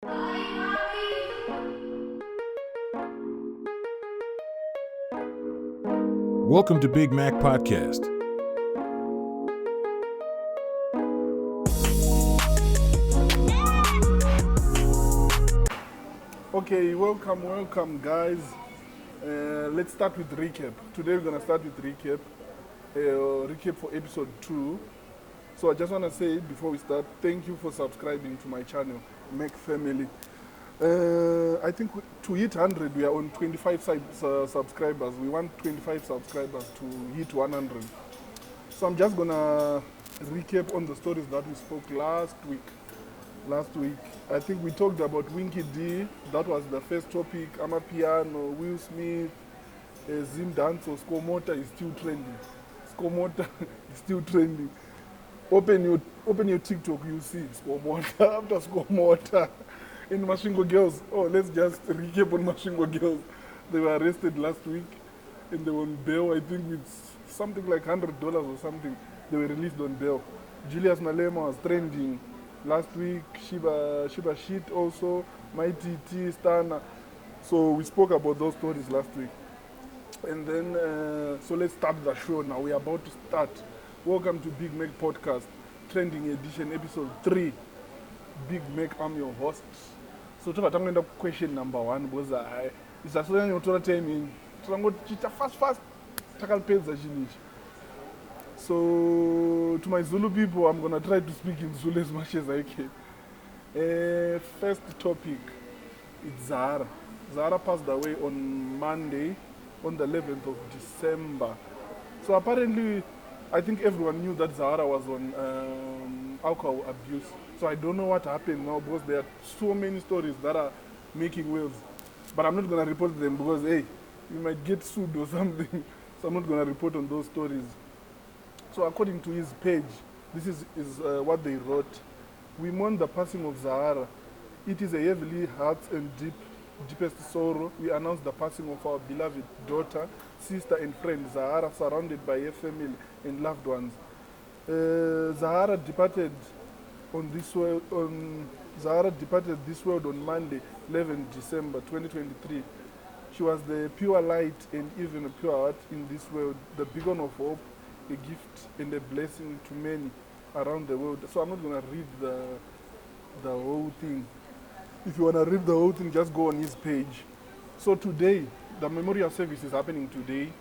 Welcome to Bigmaqpodcast. Okay, welcome guys. Let's start with recap. Today we're gonna start with recap. Recap for episode 2. So I just wanna say before we start, thank you for subscribing to my channel, Mac Family. I think to hit 100, we are on 25 subscribers. We want 25 subscribers to hit 100. So I'm just gonna recap on the stories that we spoke last week. I think we talked about Winky D. That was the first topic. Amapiano, Will Smith, Zim Dance, Skomota is still trending. Skomota is still trending. Open your TikTok, you see Skomota after Skomota. In Mashingo Girls, let's just recap on Mashingo Girls. They were arrested last week and they were on bail, I think with something like $100 or something. They were released on bail. Julius Malema was trending last week. Shiba Shit also, Mighty T, Stana. So we spoke about those stories last week. And then, so let's start the show now. We are about to start. Welcome to Bigmaqpodcast, Trending Edition, Episode 3. Big Mac, I'm your host. So I'm going to question number 1 because it's a story you told me. So I'm going to fast. So to my Zulu people, I'm going to try to speak in Zulu as much as I can. First topic, it's ZAHARA. ZAHARA passed away on Monday, on the 11th of December. So apparently, I think everyone knew that ZAHARA was on alcohol abuse. So I don't know what happened now because there are so many stories that are making waves. But I'm not going to report them because, hey, you might get sued or something. So I'm not going to report on those stories. So according to his page, this is what they wrote. We mourn the passing of ZAHARA. It is a heavily hurt and deepest sorrow. We announce the passing of our beloved daughter, sister and friend ZAHARA, surrounded by her family and loved ones. ZAHARA departed this world on Monday, 11 December 2023. She was the pure light and even a pure heart in this world, the beacon of hope, a gift and a blessing to many around the world. So I'm not going to read the whole thing. If you want to read the whole thing, just go on his page. So today, the memorial service is happening today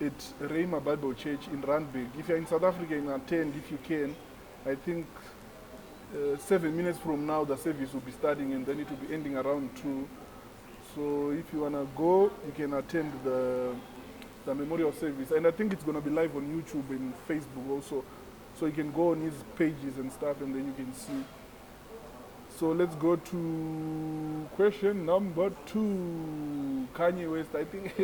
at Rhema Bible Church in Randburg. If you're in South Africa, you can attend if you can. I think 7 minutes from now the service will be starting and then it will be ending around 2. So if you want to go, you can attend the memorial service. And I think it's going to be live on YouTube and Facebook also. So you can go on his pages and stuff and then you can see. So let's go to question number 2. Kanye West. I think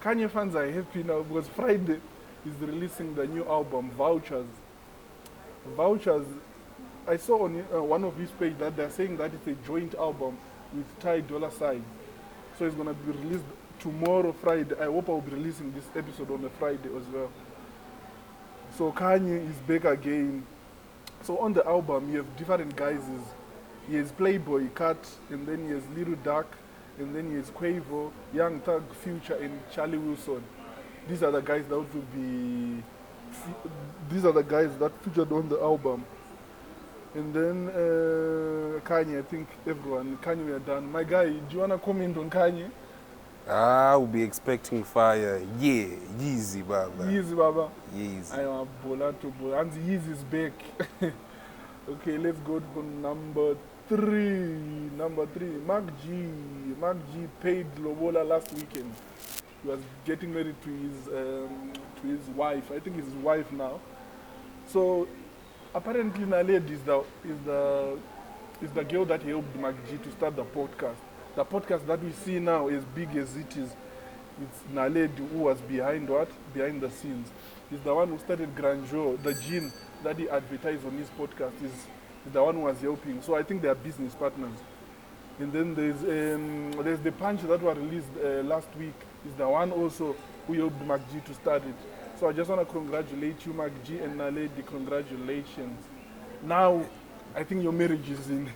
Kanye fans are happy now because Friday is releasing the new album, VULTURES. I saw on one of his pages that they're saying that it's a joint album with TYLA. So it's going to be released tomorrow, Friday. I hope I'll be releasing this episode on a Friday as well. So Kanye is back again. So on the album, you have different guises. He has Playboy, Kat, and then he has Little Duck, and then he has Quavo, Young Thug, Future, and Charlie Wilson. These are the guys that featured on the album. And then Kanye, I think Kanye, we are done. My guy, do you want to comment on Kanye? I will be expecting fire. Yeah, Yeezy, Baba. Yeezy. I am a bola to bola. And Yeezy is back. Okay, let's go to number 3. Number 3, Mark G paid Lobola last weekend. He was getting married to his wife. I think it's his wife now. So apparently Naled is the girl that helped Mark G to start the podcast. The podcast that we see now, as big as it is, it's Naled who was behind the scenes. He's the one who started Grandeur, the gin that he advertised on his podcast is the one who was helping. So I think they are business partners. And then there's the Punch that was released last week. Is the one also who helped Mark G to start it. So I just want to congratulate you, Mark G and Naledi. Congratulations. Now, I think your marriage is in,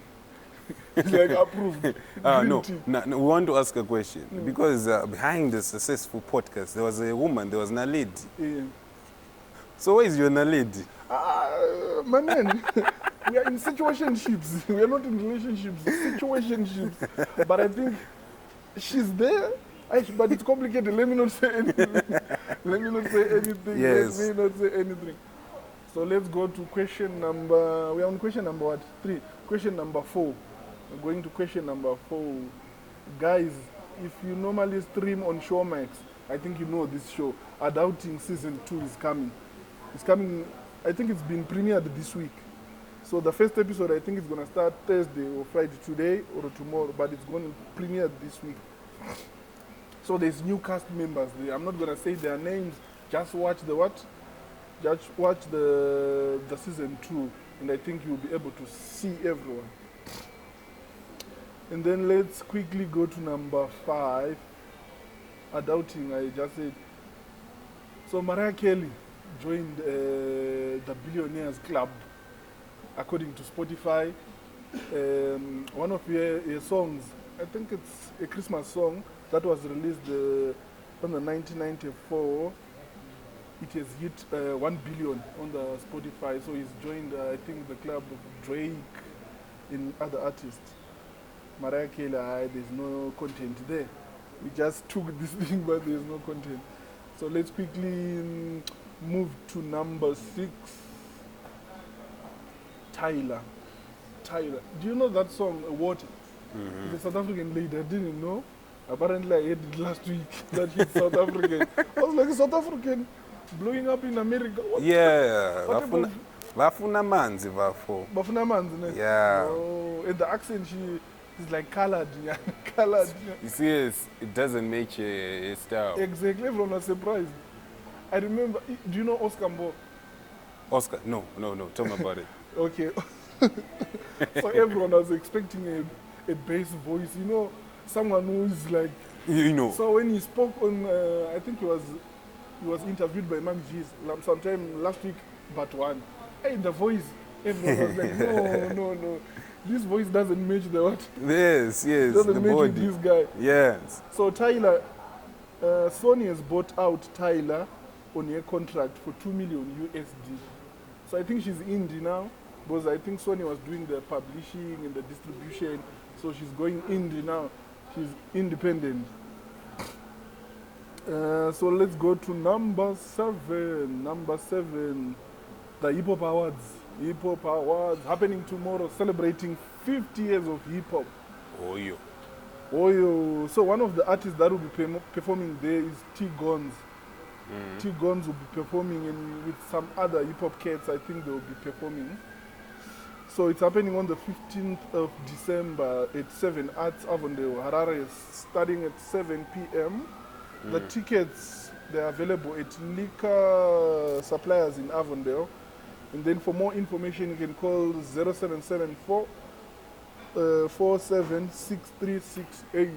it's like approved. No, Green tea. we want to ask a question. Because behind the successful podcast, there was a woman, there was a lady. Yeah. So where is your lady? My man, we are in situationships. We are not in relationships, situationships. But I think she's there. But it's complicated. Let me not say anything. Let me not say anything. Yes. Let me not say anything. So let's go to question number. We are on question number what? 3. Question number 4. We're going to question number 4. Guys, if you normally stream on Showmax, I think you know this show. Adulting Season 2 is coming. It's coming. I think it's been premiered this week. So the first episode, I think it's going to start Thursday or Friday, today or tomorrow, but it's going to premiere this week. So there's new cast members there. I'm not going to say their names. Just watch the what? Just watch the season 2, and I think you'll be able to see everyone. And then let's quickly go to number 5. Adulting, I just said. So Mariah Carey joined the Billionaires Club, according to Spotify. One of her songs, I think it's a Christmas song that was released on the 1994. It has hit 1 billion on the Spotify, so he's joined, I think, the club of Drake and other artists. Mariah Carey, there's no content there. We just took this thing, but there's no content. So let's quickly move to number 6. TYLA. TYLA. Do you know that song, Water? Mm-hmm. It's a South African lady. I didn't know. Apparently, I heard it last week that he's South African. I was like, South African blowing up in America? What? Yeah. Bafuna manzi bafo. Bafuna manzi, ne? Yeah. Oh, and the accent, she's like colored. Yeah. Colored. Yeah. You see, it doesn't match a style. Exactly. Everyone was surprised. I remember, do you know Oscar Mbo? Oscar? No. Tell me about it. Okay. So everyone was expecting a bass voice, you know, someone who's like, you know. So when he spoke on, I think he was interviewed by Mam G's sometime last week, but one. Hey, the voice, everyone was like, no. This voice doesn't match the what? Yes, doesn't the match body. with this guy. Yes. So TYLA, Sony has bought out TYLA on a contract for $2 million USD. So I think she's indie now, because I think Sony was doing the publishing and the distribution, so she's going indie now. She's independent. So let's go to number 7. Number 7, the Hip Hop Awards. Hip Hop Awards happening tomorrow, celebrating 50 years of hip hop. Oh yo. So one of the artists that will be performing there is T-Gonz. T-Gonz will be performing, and with some other hip hop cats, I think they will be performing. So it's happening on the 15th of December at 7 Arts Avondale, Harare, starting at 7 p.m. The tickets, they're available at liquor suppliers in Avondale. And then for more information, you can call 0774 476368.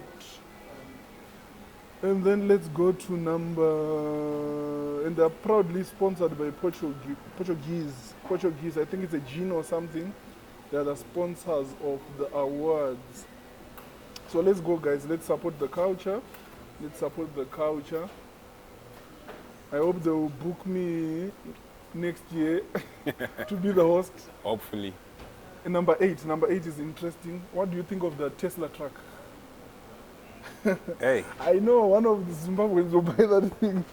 And then let's go to number, and they're proudly sponsored by Portuguese. I think it's a gin or something. They're the sponsors of the awards. So let's go, guys. Let's support the culture. I hope they will book me next year to be the host. Hopefully. And number 8 is interesting. What do you think of the Tesla truck? Hey. I know one of the Zimbabweans will buy that thing.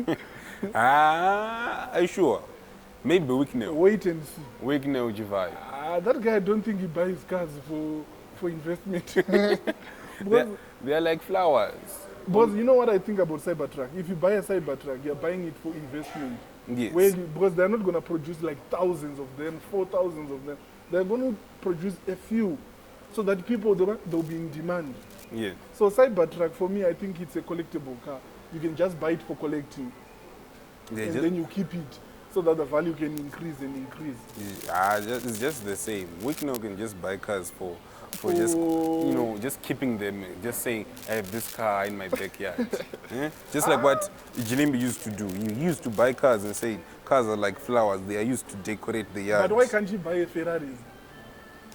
Are you sure? Maybe weekend. Wait and see. Weekend Ujivai. That guy, I don't think he buys cars for investment. They are like flowers. But you know what I think about Cybetruck? If you buy a Cybetruck, you're buying it for investment. Yes. Because they're not going to produce like thousands of them, 4,000 of them. They're going to produce a few so that people, they'll be in demand. Yes. So Cybetruck, for me, I think it's a collectible car. You can just buy it for collecting. Then you keep it so that the value can increase and increase. Yeah, it's just the same. We can just buy cars for just, you know, just keeping them, just saying, I have this car in my backyard. Just like what Jilimbi used to do. He used to buy cars and say, cars are like flowers. They are used to decorate the yard. But why can't you buy a Ferrari?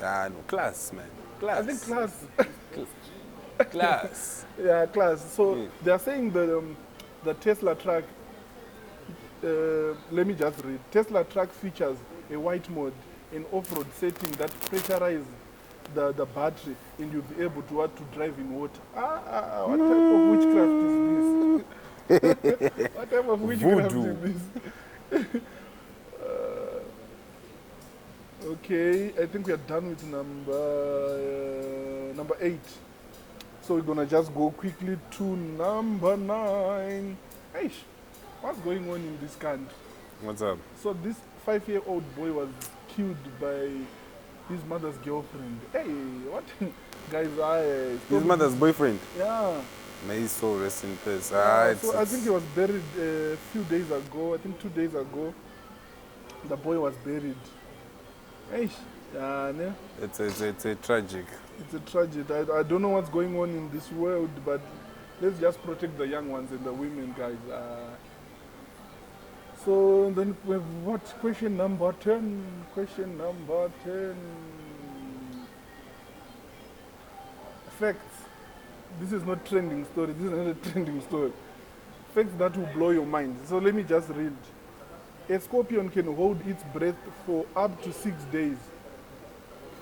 No, class, man. Class. I think class. Class. Yeah, class. So Yeah. they are saying the Tesla truck. Let me just read. Tesla truck features a white mode in off-road setting that pressurize the battery, and you'll be able to drive in water. What type of witchcraft is this? What type of witchcraft Voodoo. is this? Okay, I think we are done with number 8. So we're gonna just go quickly to number 9. Hey, what's going on in this country? What's up? So this 5-year-old boy was killed by his mother's girlfriend. Hey, what? Guys, His mother's boyfriend. Yeah. May his soul rest in peace. So I think he was buried a few days ago. I think 2 days ago. The boy was buried. Hey, yeah, ne? It's a tragic. It's a tragedy. I don't know what's going on in this world, but let's just protect the young ones and the women, guys. So then what? Question number 10. Question number 10. Facts. This is not trending story. This is not a trending story. Facts that will blow your mind. So let me just read. A scorpion can hold its breath for up to 6 days,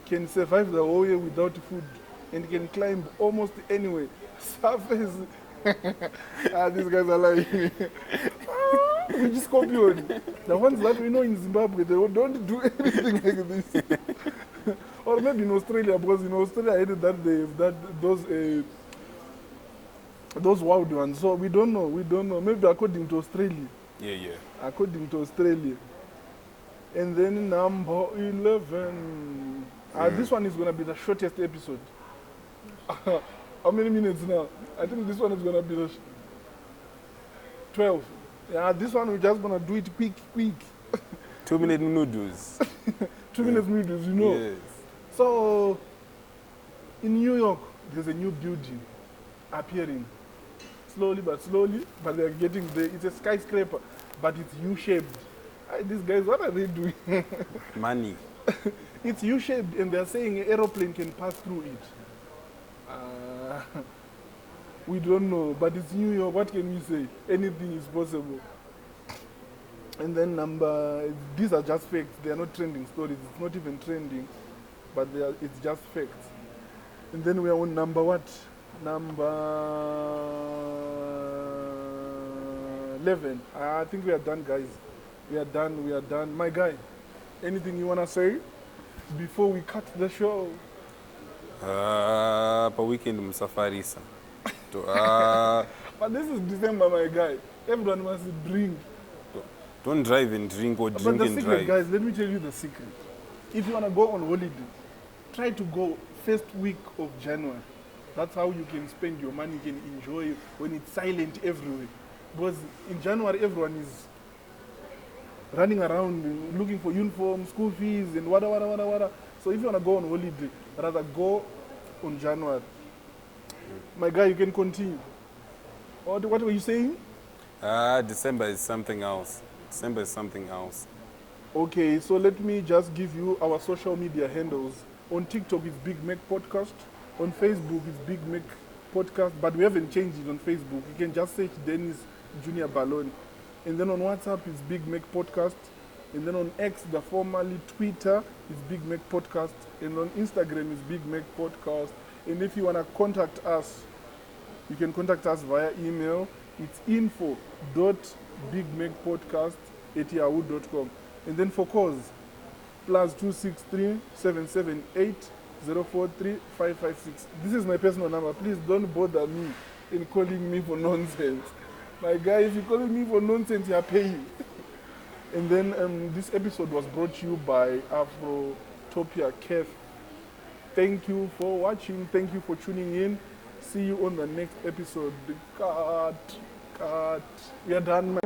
can survive the whole year without food, and can climb almost anywhere. Surface. These guys are lying. Which scorpion? The ones that we know in Zimbabwe, they don't do anything like this. Or maybe in Australia, because in Australia I heard that those wild ones. So we don't know. Maybe according to Australia. Yeah. According to Australia. And then number 11. This one is going to be the shortest episode. How many minutes now? I think this one is going to be the 12. Yeah, this one we're just going to do it quick. 2-minute noodles. 2 minutes noodles, you know. Yes. So, in New York, there's a new building appearing. Slowly, but they're getting there. It's a skyscraper, but it's U-shaped. These guys, what are they doing? Money. It's U-shaped, and they're saying an aeroplane can pass through it. We don't know, but it's New York. What can we say? Anything is possible. And then these are just facts. They are not trending stories. It's not even trending, but it's just facts. And then we are on number what? Number 11. I think we are done, guys. We are done. My guy, anything you want to say before we cut the show? Pa weekend msafarisa. But this is December, my guy. Everyone must drink. Don't drive and drink or drink But the and secret, drive. guys, let me tell you the secret. If you want to go on holiday, try to go first week of January. That's how you can spend your money, you can enjoy when it's silent everywhere. Because in January, everyone is running around looking for uniform, school fees, and wada. So if you want to go on holiday, rather go on January. My guy, you can continue. What were you saying? December is something else. Okay, so let me just give you our social media handles. On TikTok, it's Bigmaqpodcast. On Facebook, it's Bigmaqpodcast, but we haven't changed it on Facebook. You can just search Dennis Junior Ballon. And then on WhatsApp, it's Bigmaqpodcast. And then on X, the formerly Twitter, it's Bigmaqpodcast. And on Instagram, it's Bigmaqpodcast. And if you want to contact us, you can contact us via email. It's info.bigmaqpodcast@yahoo.com. And then for calls, +263 778 043 556. This is my personal number. Please don't bother me in calling me for nonsense. My guy, if you're calling me for nonsense, you're paying. And then this episode was brought to you by Afrotopia Cafe. Thank you for watching. Thank you for tuning in. See you on the next episode. Cut. We are done.